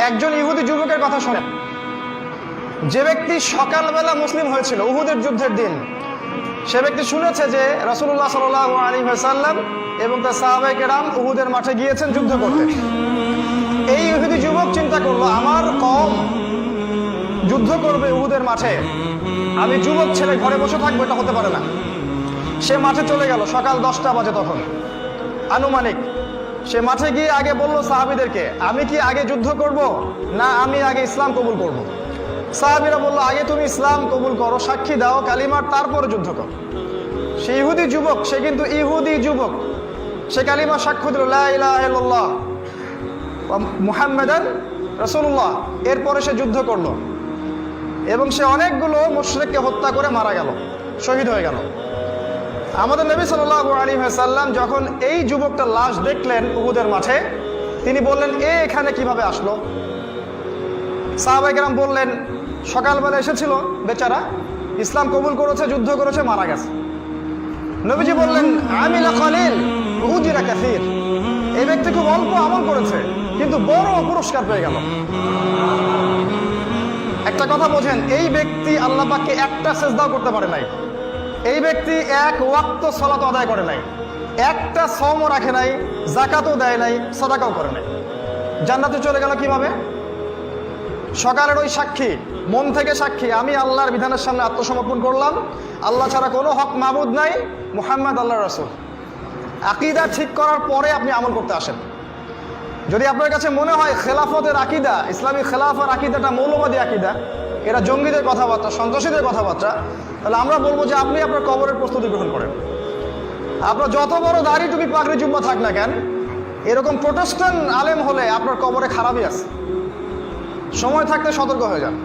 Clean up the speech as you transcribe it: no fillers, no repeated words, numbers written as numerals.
একজন ইহুদি যুবকের কথা শোনেন, যে ব্যক্তি সকালবেলা মুসলিম হয়েছিল উহুদের যুদ্ধের দিন। সে ব্যক্তি শুনেছে যে রাসূলুল্লাহ সাল্লাল্লাহু আলাইহি ওয়াসাল্লাম এবং তার সাহাবায়ে কেরাম উহুদের মাঠে গিয়েছেন যুদ্ধ করতে। এই ইহুদি যুবক চিন্তা করলো, আমার কওম যুদ্ধ করবে উহুদের মাঠে, আমি যুবক ছেলে ঘরে বসে থাকবো, এটা হতে পারে না। সে মাঠে চলে গেল, সকাল 10টা বাজে তখন আনুমানিক। সে মাঠে গিয়ে আগে বলল সাহাবীদেরকে, আমি কি আগে যুদ্ধ করব না আমি আগে ইসলাম কবুল করব? সাহাবীরা বলল, আগে তুমি ইসলাম কবুল করো, সাক্ষী দাও কালিমার, তারপরে যুদ্ধ করো। সে ইহুদি যুবক, সে কিন্তু ইহুদি যুবক, সে কালিমা সাক্ষ্য দিল লা ইলাহা ইল্লাল্লাহ ওয়া মুহাম্মাদান রাসূলুল্লাহ। এরপরে সে যুদ্ধ করলো এবং সে অনেকগুলো মুশরিককে হত্যা করে মারা গেল, শহীদ হয়ে গেল। আমাদের নবী সাল্লাল্লাহু আলাইহি ওয়াসাল্লাম যখন এই যুবকটার লাশ দেখলেন উহুদের মাঠে, তিনি বললেন, এখানে কিভাবে আসলো? সাহাবায়ে কেরাম বললেন, সকালবেলা এসেছিল বেচারা, ইসলাম কবুল করেছে, যুদ্ধ করেছে, মারা গেছে। নবীজি বললেন, আমিলা কলিল উজিরা কাসীর, এই ব্যক্তি খুব অল্প আমল করেছে কিন্তু বড় পুরস্কার পেয়ে গেল। একটা কথা বোঝেন, এই ব্যক্তি আল্লাহ পাককে একটা সিজদাও করতে পারে নাই। এই ব্যক্তি এক ওয়াক্ত সালাত আদায় করে নাই, একটা সওমও রাখে নাই, যাকাতও দেয় নাই, সাদাকাও করে নাই। জান্নাতে চলে গেল কিভাবে? সকালের ওই সাক্ষী, মন থেকে সাক্ষী, আমি আল্লাহর বিধানের সামনে আত্মসমর্পণ করলাম, আল্লাহ ছাড়া কোনো হক মাবুদ নাই, মুহাম্মদ আল্লাহর রাসূল। আকীদা ঠিক করার পরে আপনি আমল করতে আসেন। যদি আপনার কাছে মনে হয় খেলাফতের আকীদা, ইসলামী খেলাফার আকীদাটা মৌলবাদী আকীদা, এরা জঙ্গিদের কথাবার্তা, সন্ত্রাসীদের কথাবার্তা, তাহলে আমরা বলবো যে আপনি আপনার কবরের প্রস্তুতি গ্রহণ করেন। আপনার যত বড় দাড়ি টুপি পাগড়ি জুব্বা থাক না কেন, এরকম প্রোটেস্ট্যান্ট আলেম হলে আপনার কবরে খারাপই আছে। সময় থাকতে সতর্ক হয়ে যান।